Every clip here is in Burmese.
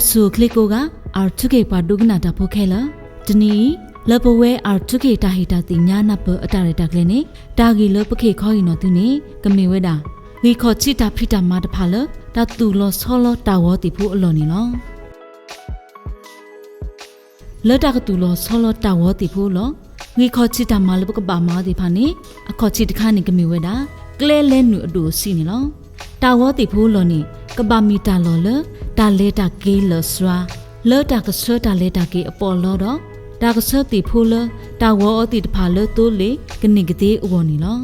สูคลิโกกะอาร์ทุเกปาดุกนาตาโพเคละตนี้เลปเวอาร์ทุเกตาฮิตาติญาณเปอตาเรตากเลนีตากีเลปเคขอยินอตุนีกะเมเวดาวีขอจิตาพิตามาตพาเลตาตูลอซอลตาวติพูอลอนีลอเลตากตูลอซอลตาวติพูลอวีขอจิตามาเลปกบามาติพานีอขอจิตคานิกะเมเวดาเกลเลนุอดูซีนีลอตาวติพูลอนีกบามีตาลอเลตาเลตาเกลสวาเลตากะเซตาเลตาเกอปอลอดอตากะเซติพูเลตาวอติตพาเลโตเลกะนิกะเตอวอนีลอ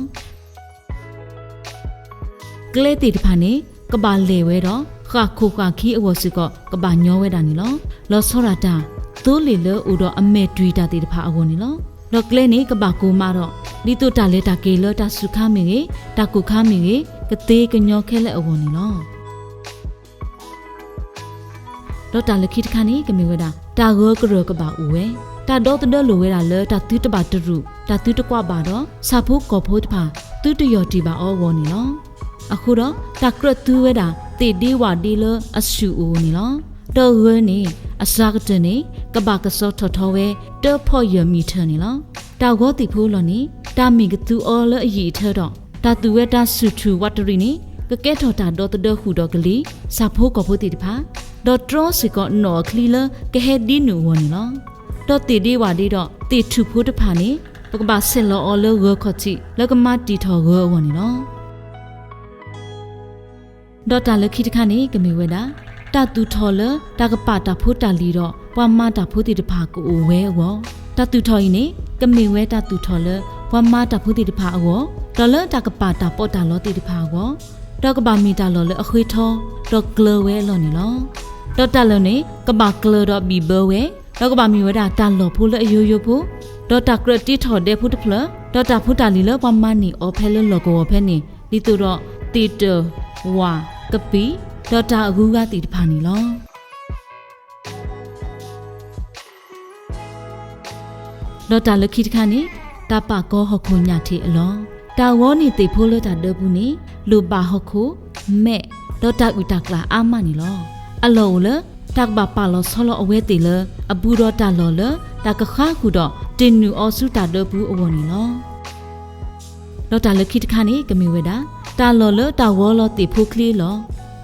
กเลติตพานีกบาเลเวดอขะคูกะคีอวสิกกบาญอเวดานีลอลอซอราตาโตเลเลอูดออเมดวีตาติตพาอวนีลอลอกเลนีกบากูมาดอลิโตตาเลตาเกเลตาสุขะเมเกตากุขะเมเกกะเตกะญอแค่เลอวนีลอดอตาลคิดคานี้ก็มีเวลาตาเกกระกบาอูเวตาดอตเดลเวลาเลตาตุตบาตรุตาตุตกว่าบาดอซาพุกอพุตพาตุตยอติบาอวนีลอအခုတော့တကရတူဝဲတာတေဒီဝါဒီလအဆူဦးနီလောတော်ဝဲနေအစားကတနေကဘာကစောထော်ထော်ဝဲတောဖို့ရမီထနီလောတောက်ကိုတိဖိုးလောနီတာမီကတူအော်လအီထတော့တာတူဝဲတာဆူထူဝတ်တရီနီကကဲထော်တာတော့တဒခုတော့ကလေးစာဖိုးကဖို့တိတဖာတော့ထရောစီကနော်ခလီလကဟဲဒီနူဝနီလောတော့တေဒီဝါဒီတော့တေထူဖိုးတဖာနေပကဘာဆင်လောအော်လဝခေါ်ချီလကမတီထော်ဝဝနီလောดอตาลคิดคานี้ก็มีเวลาตาตูทอเลตากปาตาพูตาลีดอปามาตาพูติตภากูเววตาตูทอยนี่ก็มีเวตาตูทอเลปามาตาพูติตภาอวตอเลตากปาตาปอตาลอติตภาวดอกบามีตาลอเลอคุยทอดอกเกลเวลอนี่ลอดอตาลนี่กบาเกลดอบีเบเวดอกบามีเวดาตาลอพูเลอโยโยพูดอตากรติทอเดพูตเพลดอตาพูตาลีเลปามานี่อเพลลอกอเพนี่ลิตุรอติเตวากะปีดอตาอกูกะติตพานีลอดอตาลคิดคานีตาปากอฮอคุญาติอลอตาวอนี่ติโพเลตาเดบุนีลูบาฮอคุแม่ดอตาอุตากลาอามานีลออโลเลตักบาปาลอซอลอเวติเลอบูดอตาลอเลตากะคาคุดอตินูออสุตาเดบุอวนีลอดอตาลคิดคานีกะมีเวดาตาลอเลตาวอลอติโพคลีลอ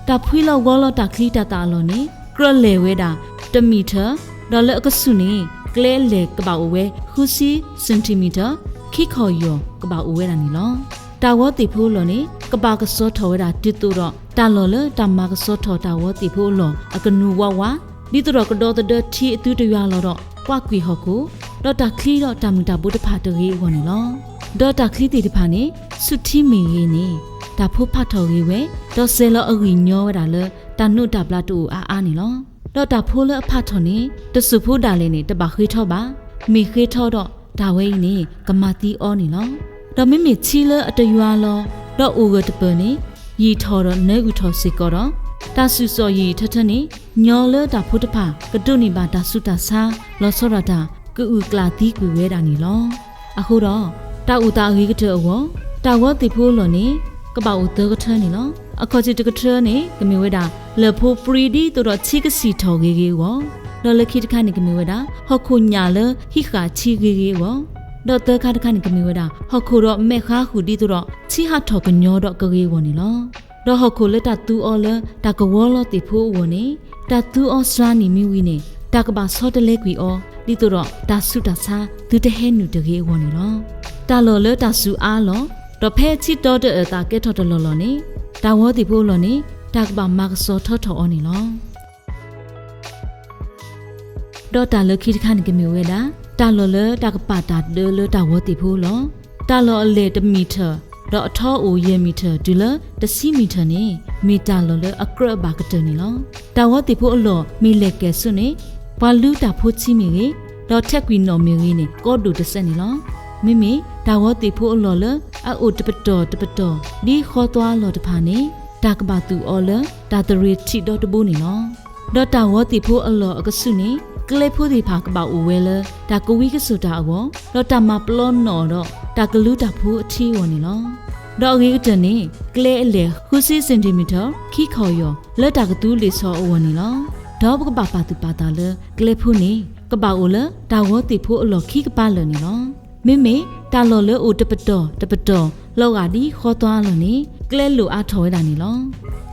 ตาพุยลอวอลอตาคลีตาตาลอนีกรเลเวดาตมีเถดอเลกะสุนีเกลเลกะบาอเวคุซีเซนติเมตรခိခေါ်ယောကဘာဦးဝဲတာနီလောတာဝတိဖိုးလောနေကဘာကစောထော်ဝဲတာတိတူတော့တာလော်လတာမကစောထော်တာဝတိဖိုးလောအကနူဝဝဒီတူတော့ကတော့တထီအတူတရွာလောတော့ကွာကွီဟော့ကိုဒေါ်တာခလီတော့တာမူတာဘုတဖာတရေဝနီလောဒေါ်တာခလီတီတဖာနေစုတီမီရေနေတာဖိုးဖတ်ထော်ရေဝဲဒေါ်ဆဲလောအဂီညောဝဲတာလေတာနုတာပလာတူအာနီလောဒေါ်တာဖိုးလအဖတ်ထော်နေတဆုဖိုးတာလေးနေတပါခေးထော်ပါမိခေးထော်တော့ဒါဝဲနေကမာတီအောနီလောတော့မိမိချီလအတရွာလောတော့အိုကတပနေရီထော်တော့နဲဥထော်စစ်ကောတော့တာဆူစော်ရီထထနေညောလတာဖုတဖာကတုန်နီပါတာဆုတာဆာလောစောရတာကူဥကလာတီကူဝဲတာနီလောအခုတော့တာဥတာရီကတဲ့အောတာဝတိဖိုးလောနေကပောက်တကထနေလောအခေါ်ချစ်တကထနေကမီဝဲတာလေဖိုးပရီဒီတို့တော့ချီကစီထော်ကြီးကြီးဝလောလခိတခါနေကမီဝဲတာဟခုညာလဟိခါချီကြီးကြီးဝဒေါ်တခါတခါနေကမီဝဲတာဟခုတော့မေခါခူဒီတော့ချီဟာထော်ကညောတော့ကကြီးဝနေလောဒေါ်ဟခုလက်တတူအော်လတကဝေါ်လတိဖိုးဝနေတာတူအော်စရာနီမီဝီနေတကဘာစောတလဲကွီအော်ဒီတော့တာဆုတာဆာဒုတဟဲနူတကြီးဝနေလောတာလော်လတာဆူအားလောတော့ဖဲချီတော့တဲ့တာကဲထော်တလော်လော်နေတာဝတိဖိုးလော်နေတကဘာမကစောထော်ထော်အော်နေလောဒေါ်တာလခိတခန်ကမီဝဲတာတာလော်လတာကပါတာဒေလတာဝတိဖိုးလောတာလော်အလေတမီတာဒေါ်အထောအိုယေမီတာဒူလတစီမီတာနေမီတာလော်လအကရဘာကတနီလောတာဝတိဖိုးအလောမီလက်ကဲဆုနေဘာလူတာဖိုးချီမီရေဒေါ်ထက်ကွီနော်မီရီနေကောဒူတဆက်နီလောမိမိတာဝတိဖိုးအလော်လအိုတပတော်ဒီခေါ်သွားလော်တဖာနေတာကဘာတူအော်လတာတရီချီတော့တဘူနေလောဒေါ်တာဝတိဖိုးအလော်အကဆုနေကလေဖူဒီဖာကပောက်ဝဲလတာကဝီကဆူတာအောတော့တာမပလောနော်တော့တာကလူတာဖူအထီဝနေလောတော့ဂီတနေကလေအလေခုစီစင်တီမီတာခိခေါ်ယောလက်တာကတူးလေဆောအဝနေလောက ดอกกบปาตุปาตาเลกเลพูนี่กบาโอเลตาวติพูอลอขี้กปาเลยนี่เนาะมิตาลอเลโอตปดอလောကဒီခေါ်သွားလို့နေကလဲလိုအားထော်ရတာနေလော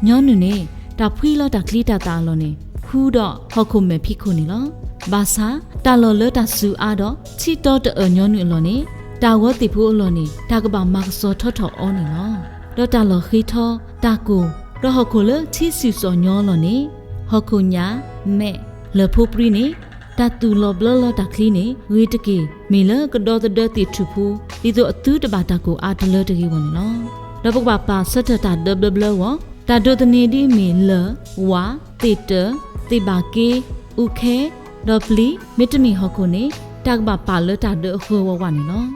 ညောနုနေတာဖွီလောတာကလီတာတာလို့နေခူးတော့ဟောက်ခုမဲ့ဖိခုနေလောဘာသာတာလောလတာဆူအားတော့ချီတော့တညောနုလို့နေတာဝတိဖို့လို့နေတာကဘာမကစောထော်ထော်အောနေလောတော့တာလောခိထောတာကိုတော့ဟောက်ခုလချီစီစောညောလို့နေဟောက်ခုညာမဲ့လဖို့ပရီနေတာတူလောဘလောတာကလီနေဝေတကေမီလကတော့တဲ့တီထူဖူဒီတော့အတူတပါတာကိုအားတလတကေဝင်နော်တော့ပပပါစတတာဒဘလဝတာဒိုတနေဒီမီလဝါတေတတေဘာကေဥခဲတော့ပလီမီတမီဟောကိုနေတာကပါလတာဒခောဝဝနေနော်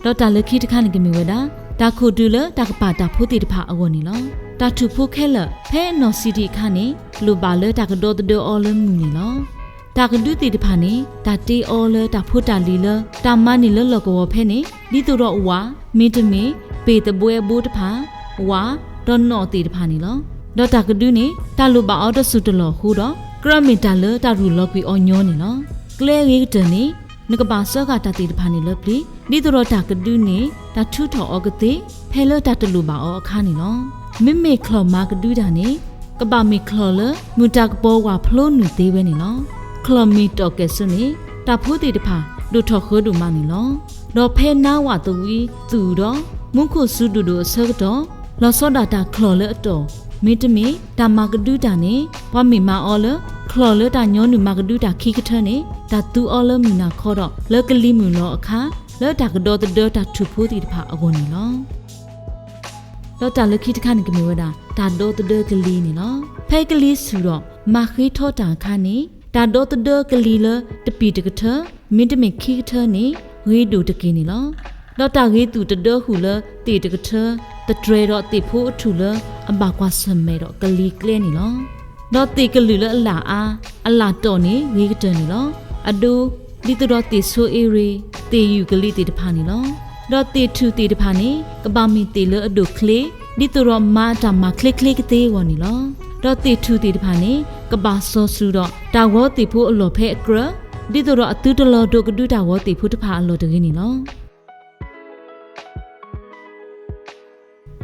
တော့တာလခိတခါနေကမီဝဒါတာခုတူလတာကပါတာဖိုးတီတဖာအဝနေလောတာထူဖိုးခဲလဖဲနော်စီတီခါနေလူပါလတာကတော့တအော်လမှုနေလောတာကဒုတိတဖာနေတာတီအော်လတာဖိုးတာလီလတာမနီလလောကောဖဲနေဒီတူတော့ဝါမင်းတမီပေတပွဲဘိုးတဖာဝါဒေါ်နော်တီတဖာနေလောဒေါ်တာကဒုနေတာလူပါအော်တဆုတလောဟူတော့ကရမီတာလတာရူလောကွီအော်ညောနေလောကလဲရီတနေနကပါဆောကတာတီတဖာနေလပလီဒီတူတော့တာကဒုနေတာထူထော်အော်ကတိဖဲလတာတလူပါအော်အခါနေလောမိခလောမာကဒူးတာနေကပမီခလောလမူတာကပေါ်ဝါဖလို့နူသေးပဲနေလောခလောမီတော့ကဲစွနေတာဖိုးတီတဖာဒူထော်ခိုးဒူမနေလောတော့ဖဲနာဝတူဝီသူတော့မုခုစုဒူဒူဆောတော့လောစောဒတာခလောလအတော်မင်းတမီတာမကဒူးတာနေဘမီမာအော်လခလောလတာညောနူမကဒူးတာခိကထနေတာတူအော်လမီနာခေါ်တော့လကလီမူလောအခါလောတာကတော့တတာထူဖိုးတီတဖာအကုန်နေလောတော့တာလခိတခါနေကမျိုးဒါတာတော့တကလီနေနော်ဖဲကလီဆူတော့မခိထောတာခါနေတာတော့တကလီလတပီတကထမင်းတမခိကထနေဝေးဒူတကင်းနေလောတော့တာရေးသူတဟူလတေတကထတဒရဲတော့တေဖို့အထူလအဘကွာဆမဲတော့ကလီကလဲနေလောတော့တေကလီလအလာအားအလာတော့နေဝေးကတနေလောအဒူဒီတော့တေဆိုအေရီတေယူကလီတေတဖာနေလောတော့တေထူတေတဖာနေကပမီတေလအဒုခလေဒီတူတော့မာတာမခလကကသေးဝနီလောတော့တေထူတေတဖာနေကပဆောဆူတော့တာဝတေဖို့အလော်ဖဲအကရဒီတူတော့အတူတလောဒုကဒူတာဝတေဖို့တဖာအလော်တကင်းနီလော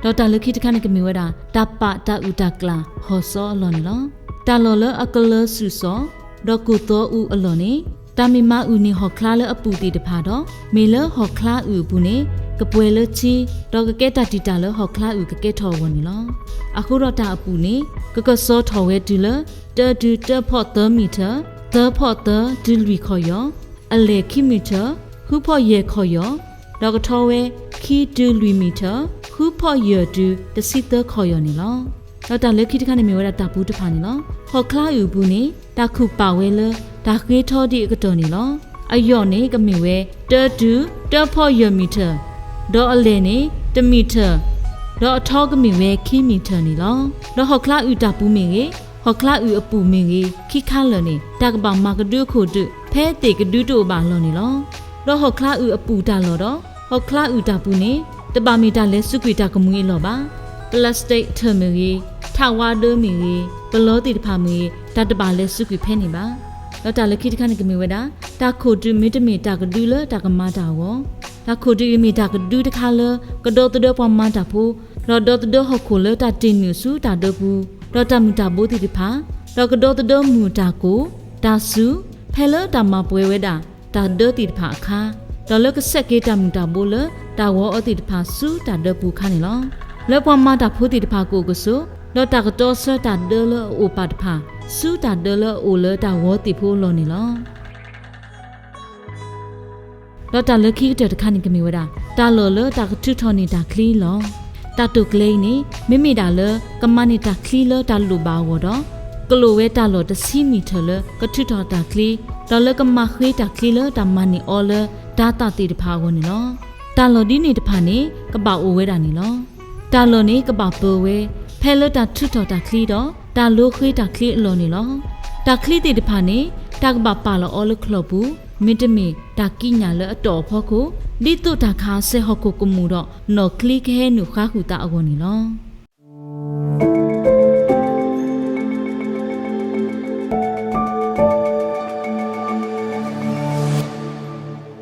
တော့တာလခိတခါနေကမီဝဒါတပတာဥတကလာဟောဆောအလော်နီလောတာလော်လအကလဆူဆောတော့ကုသောဥအလော်နေတာမီမာဦးနေဟောခလာလအပူတီတဖာတော့မေလဟောခလာဦးဘူးနေကပွဲလချီတော့ကကဲတတီတာလဟောခလာဦးကကဲထော်ဝင်လောအခုတော့တာအပူနေကကစောထော်ဝဲဒူလတဒူတဖော့သမီတာတဖော့တဒူလီခေါ်ယောအလေခိမီတာဟူဖော့ရဲခေါ်ယောတော့ကထော်ဝဲခီဒူလီမီတာဟူဖော့ရဲဒူတစီတခေါ်ယောနေလောတော့တာလက်ခိတခါနေမျိုးရတာဘူးတဖာနေလောဟောခလာဦးဘူးနေတာခုပါဝဲလဒါခေထောဒီကတော်နေလောအယော့နေကမီဝဲတဒူတဖော့ရဲမီတာဒေါ်အလဲနေတမီတာဒေါ်အထောကမီဝဲခီမီတာနေလောဒေါ်ဟောခလာဥတာပူမင်ကြီးဟောခလာဥအပူမင်ကြီးခိခါလနေတာကပမာကဒုခုတုဖဲတေကဒုတိုပါလောနေလောဒေါ်ဟောခလာဥအပူတာလောတော့ဟောခလာဥတာပူနေတပါမီတာလဲစုကွေတာကမွေးလောပါပလတ်စတစ်ထမီကြီးထဝါဒိုမီကြီးဘလောတီတဖာမီတတပါလဲစုကွေဖဲနေပါတော့တာလခိတခါနေကမီဝဲတာတာခုတုမီတမီတာကဒူလတာကမာတာဝတာခုတုမီတာကဒူတခါလကတော့တပမာတာဖိုတော့တော့ဟခုလတာတင်နူစုတာဒဘူးတော့တမူတာဘိုးတီတဖာတော့ကတော့မူတာကိုတာစုဖဲလတာမပွဲဝဲတာတာဒတီတဖာအခါတော့လကဆက်ကေတာမူတာဘိုလတာဝအတီတဖာစုတာဒဘူးခါနေလောလောပမာတာဖိုတီတဖာကိုကဆုတော့တာကတော့ဆတာဒလအိုပါတဖာစုတာဒလအိုလတာဝတီဖိုလောနေလောတော့တာလခိတဲ့တခါနေကမီဝဒါတာလောလတာကထုထော်နေတာခလီလောတာတုကလေးနေမိမိတာလကမနေတာခလီလတာလူပါဝတော့ကလိုဝဲတာလောတစီမီထလကထုထော်တာခလီတော်လကမခေတာခလီလတာမနီအော်လဒါတာတီတဖာဝင်နေလောတာလောဒီနေတဖာနေကပအိုဝဲတာနေလောတာလောနေကပပိုဝဲဖဲလတာထုထော်တာခလီတော့တာလိုခေတာခလီအလောနေလောတာခလီတီတဖာနေတာကပပါလောအော်လခလဘူးမင်းတမီတာကိညာလအတော်ဖို့ကိုဒီတုတာခါဆေဟောကိုကမှုတော့နော်ကလီခဲနုခါခုတာအဝနီလော